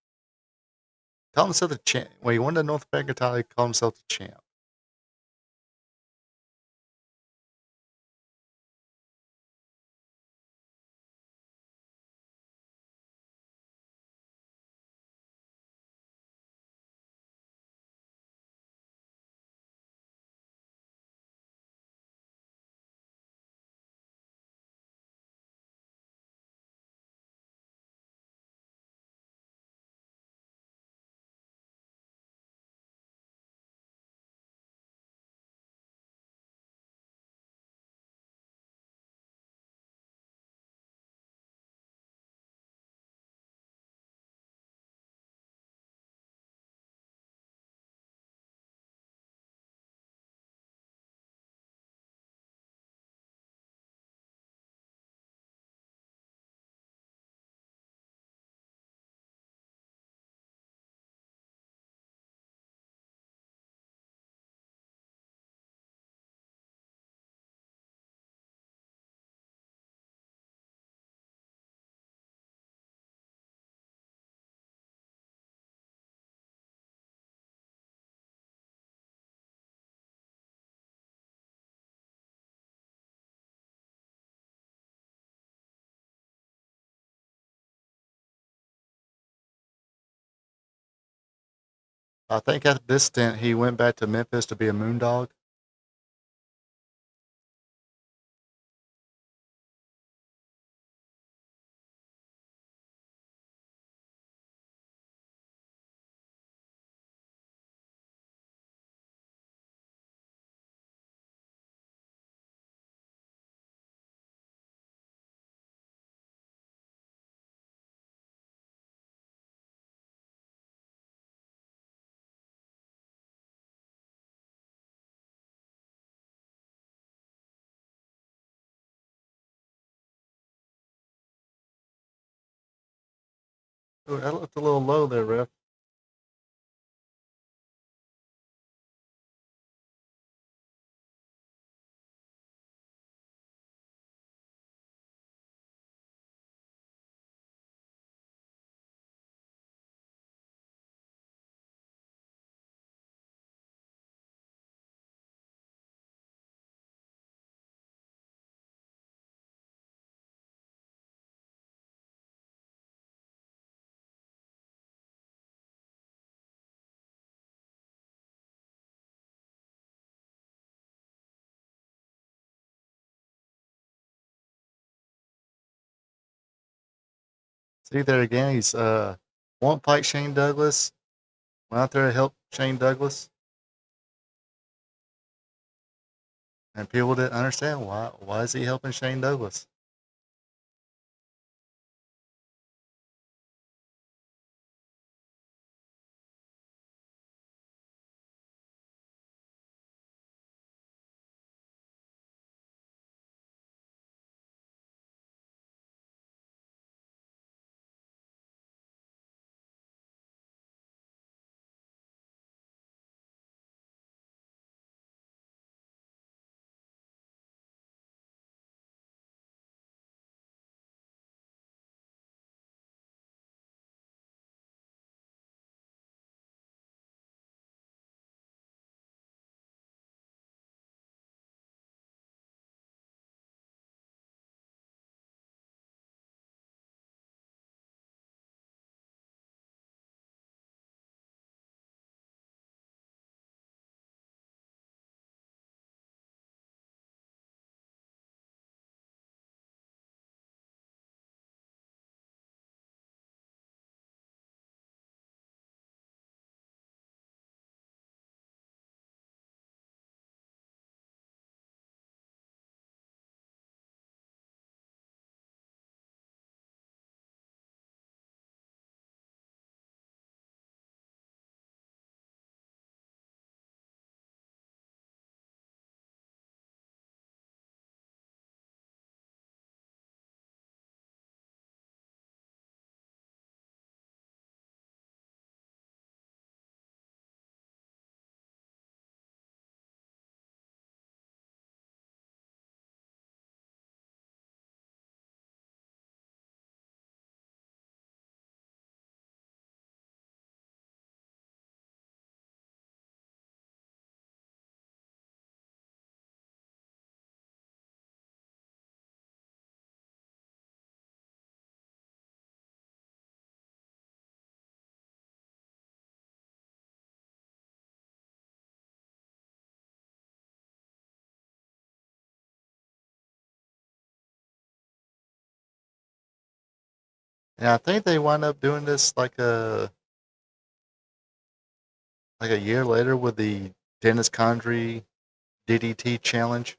himself the champ. When he won the North American title, he called himself the champ. I think at this stint he went back to Memphis to be a moondog. Ooh, that looked a little low there, ref. See there again, he's won't fight Shane Douglas. Went out there to help Shane Douglas. And people didn't understand why is he helping Shane Douglas? Yeah, I think they wound up doing this like a year later with the Dennis Condrey DDT challenge.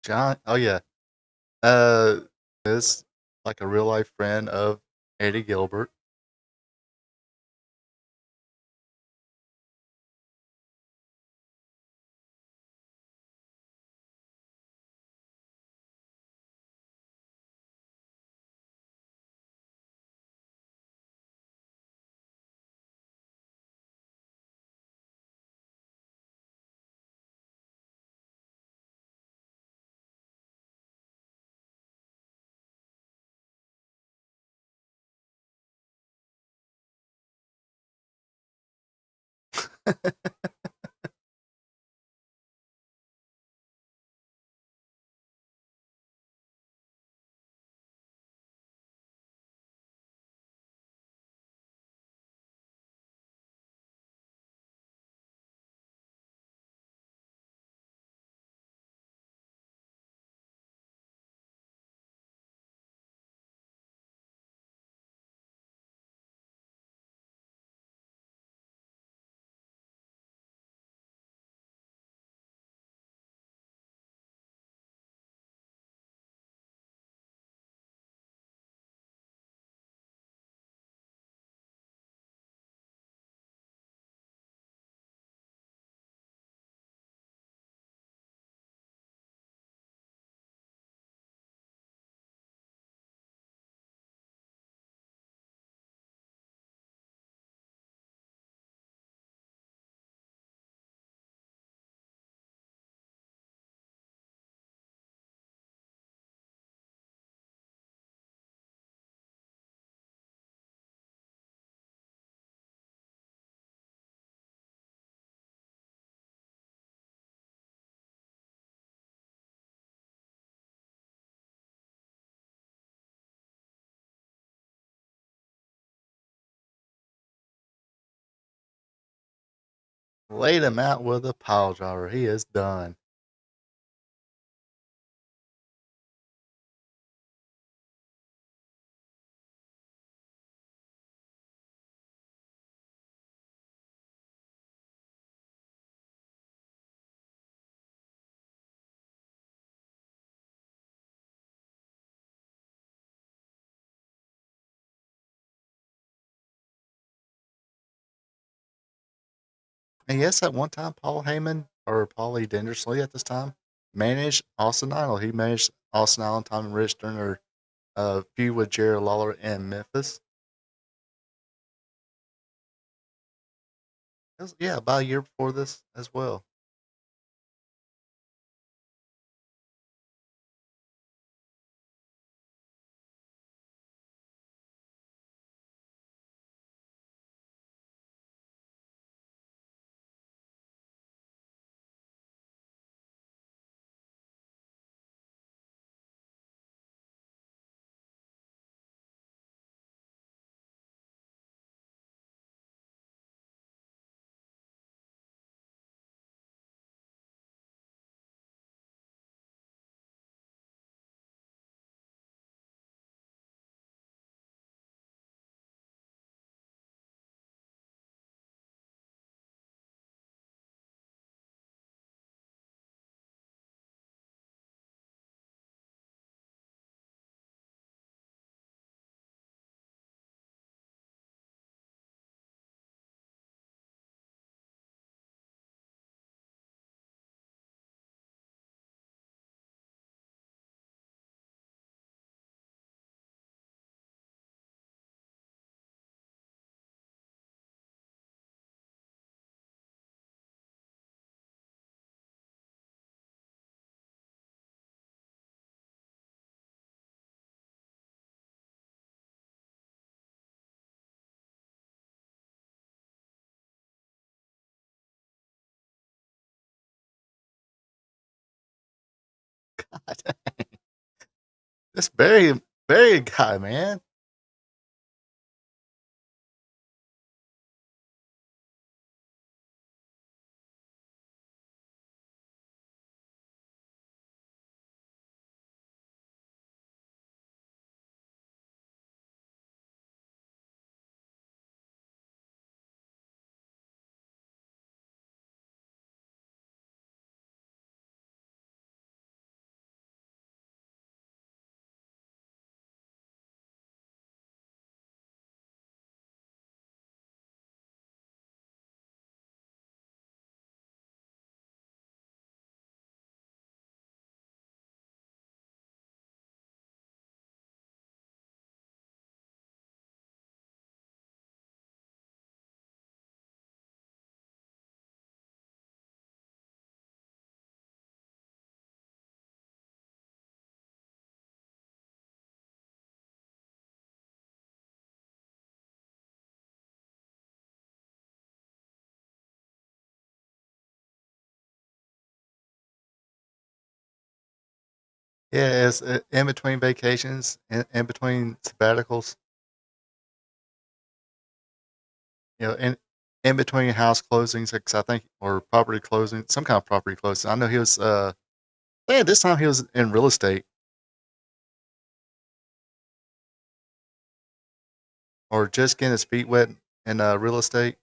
John, oh yeah, uh, is like a real life friend of Eddie Gilbert. Laid him out with a pile driver. He is done. And yes, at one time, Paul Heyman or Paulie Dangerously at this time managed Austin Idol. He managed Austin Idol, Tom and Rich during their feud with Jerry Lawler in Memphis. Yeah, about a year before this as well. This Barry guy, man. Yeah, it's in between vacations, in between sabbaticals, in between house closings, 'cause I think, or property closing, some kind of property closing. I know he was, yeah, this time he was in real estate or just getting his feet wet in real estate.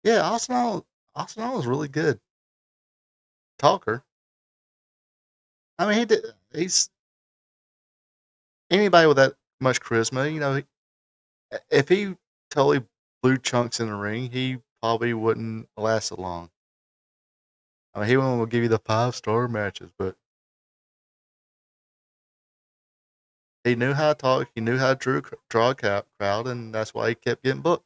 Yeah, Arsenal was really good talker. I mean, he's anybody with that much charisma. If he totally blew chunks in the ring, he probably wouldn't last so long. I mean, he will give you the 5-star matches, but he knew how to talk. He knew how to draw a crowd, and that's why he kept getting booked.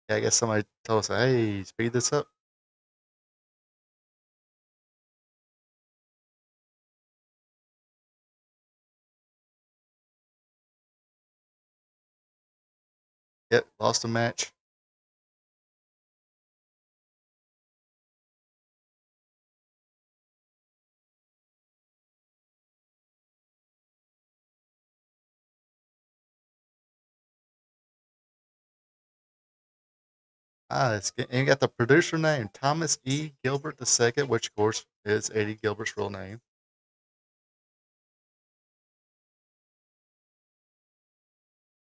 Yeah, I guess somebody told us, "Hey, speed this up." Yep, lost a match. And you got the producer name Thomas E. Gilbert II, which of course is Eddie Gilbert's real name.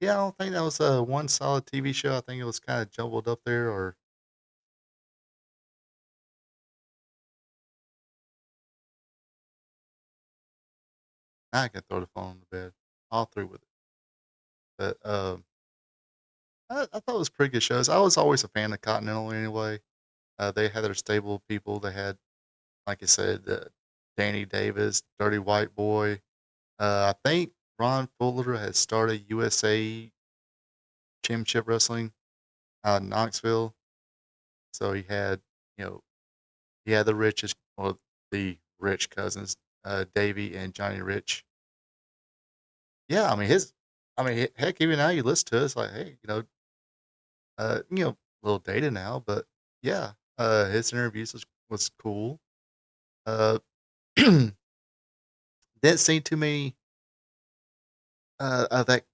Yeah, I don't think that was a one solid TV show. I think it was kind of jumbled up there, or I can throw the phone on the bed. All through with it. But I thought it was pretty good shows. I was always a fan of Continental anyway. They had their stable of people. They had, like I said, Danny Davis, Dirty White Boy. I think Ron Fuller had started USA Championship Wrestling. out of Knoxville. So you know, he had the richest, well, the rich cousins, Davy and Johnny Rich. Yeah, I mean heck, even now you listen to it, it's like, hey, a little dated now, but yeah, his interviews was cool. Uh, didn't see too many of that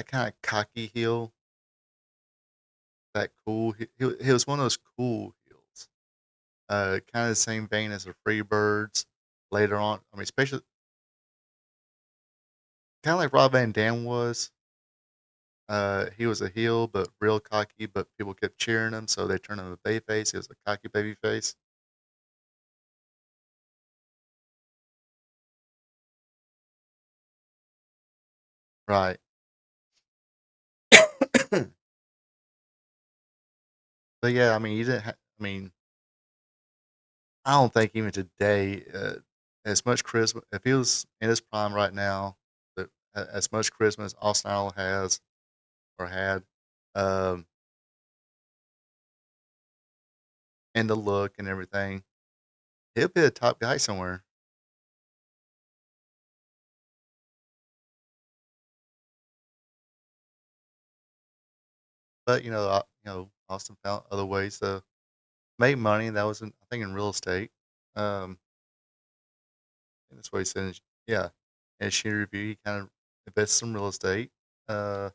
kind of cocky heel, that cool. He was one of those cool heels. Kind of the same vein as the Freebirds. Later on, I mean, especially kind of like Rob Van Dam was. He was a heel, but real cocky. But people kept cheering him, so they turned him a baby face. He was a cocky baby face. Right. But yeah, I mean, you didn't. I mean, I don't think even today, as much charisma. If he was in his prime right now, that as much charisma as Austin Idol has or had, um, and the look and everything, he'll be a top guy somewhere. But Austin found other ways to make money. That was, I think, in real estate. Um, and that's what he said. Yeah, in his shooter review, he kind of invested some real estate. Uh,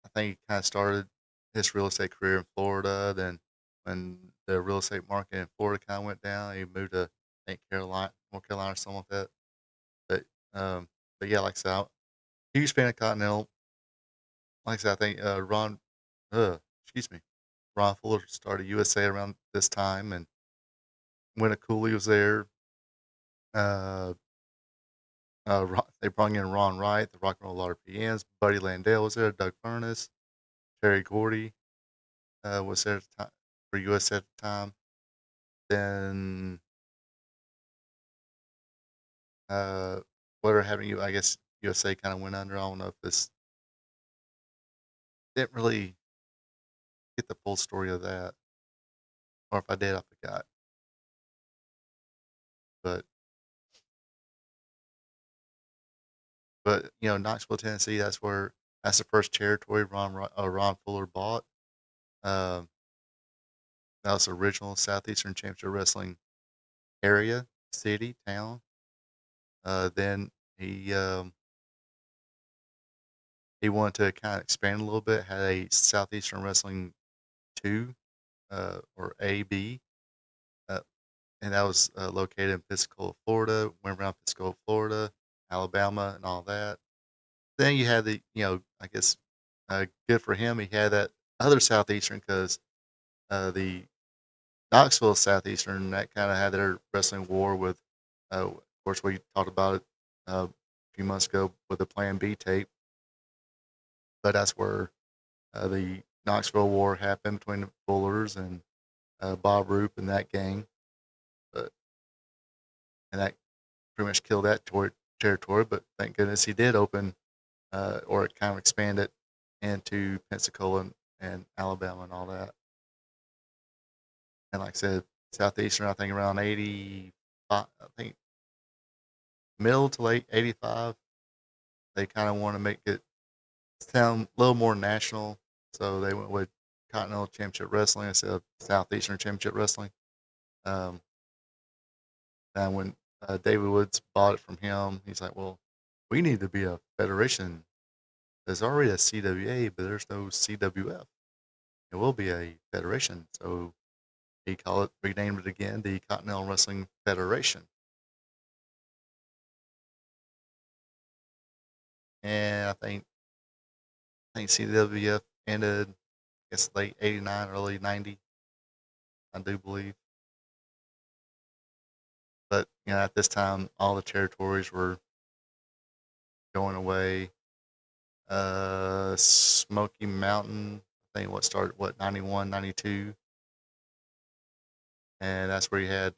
I think he kind of started his real estate career in Florida. Then, when the real estate market in Florida kind of went down, he moved to, I think, Carolina, North Carolina, or something like that. But, but yeah, like I said, huge fan of Continental. Like I said, I think excuse me, Ron Fuller started USA around this time, and when a Cooley was there, uh, they brought in Ron Wright, the Rock and Roll RPMs. Buddy Landale was there. Doug Furness, Terry Gordy was there at the time, for USA at the time. Then uh, whatever happened to you, I guess USA kind of went under. I don't know if this didn't really get the full story of that, or if I did, I forgot. But Knoxville, Tennessee, that's the first territory Ron Fuller bought. Um, that was the original Southeastern Championship Wrestling area, city, town. Then he wanted to kind of expand a little bit. Had a Southeastern Wrestling 2, or AB, uh, and that was located in Pensacola, Florida. Went around Pensacola, Florida, Alabama, and all that. Then you had I guess, good for him. He had that other Southeastern because the Knoxville Southeastern that kind of had their wrestling war with. Of course, we talked about it a few months ago with the Plan B tape, but that's where the Knoxville War happened between the Fullers and Bob Roop and that gang. But and that pretty much killed that territory. But thank goodness he did open, or it kind of expanded into Pensacola and Alabama and all that. And like I said, Southeastern, I think around 85, I think middle to late 85, they kind of want to make it sound a little more national. So they went with Continental Championship Wrestling instead of Southeastern Championship Wrestling. Um, and when David Woods bought it from him, he's like, well, we need to be a federation. There's already a CWA, but there's no CWF. It will be a federation. So renamed it again, the Continental Wrestling Federation. And I think CWF ended, I guess, late '89, early '90, I do believe. But at this time, all the territories were going away. Smoky Mountain, I think, what started, 91, 92, and that's where you had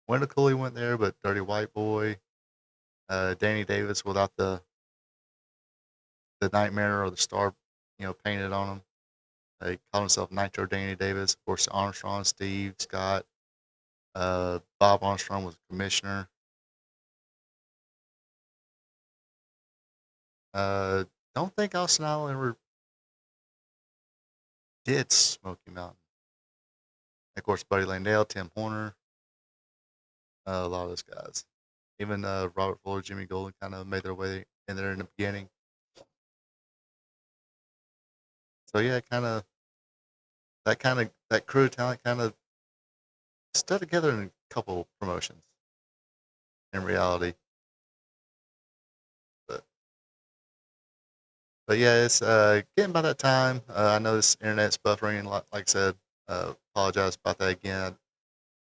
Wendell Cooley went there, but Dirty White Boy, Danny Davis without the the Nightmare or the star, painted on them. They called himself Nitro Danny Davis. Of course, Armstrong, Steve, Scott, Bob Armstrong was commissioner. Don't think Austin Idol ever did Smoky Mountain. Of course, Buddy Landale, Tim Horner, a lot of those guys. Even Robert Fuller, Jimmy Golden kind of made their way in there in the beginning. So yeah, that crew of talent kind of stuck together in a couple promotions. In reality, but yeah, it's getting by that time. I know this internet's buffering, and like I said, apologize about that again.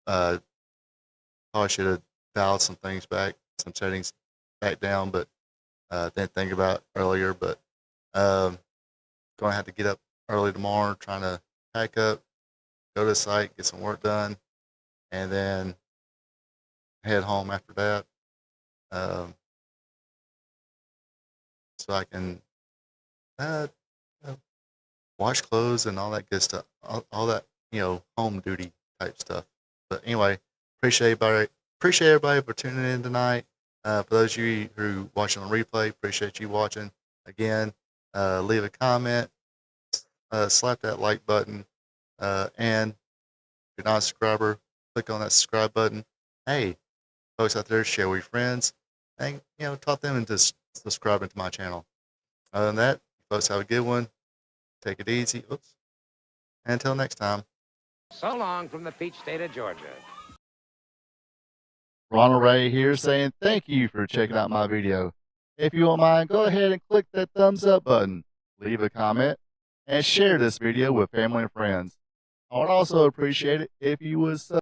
Probably should have dialed some things back, some settings back down, but didn't think about it earlier. But going to have to get up early tomorrow, trying to pack up, go to the site, get some work done, and then head home after that. So I can wash clothes and all that good stuff, all that, home duty type stuff. But anyway, appreciate everybody for tuning in tonight. For those of you who watching on replay, appreciate you watching. Again, leave a comment, slap that like button, and if you're not a subscriber, click on that subscribe button. Hey, folks out there, share with your friends, and talk them into subscribing to my channel. Other than that, folks, have a good one. Take it easy. Oops. And until next time. So long from the peach state of Georgia. Ronald Ray here saying thank you for checking out my video. If you don't mind, go ahead and click that thumbs up button, leave a comment, and share this video with family and friends. I would also appreciate it if you would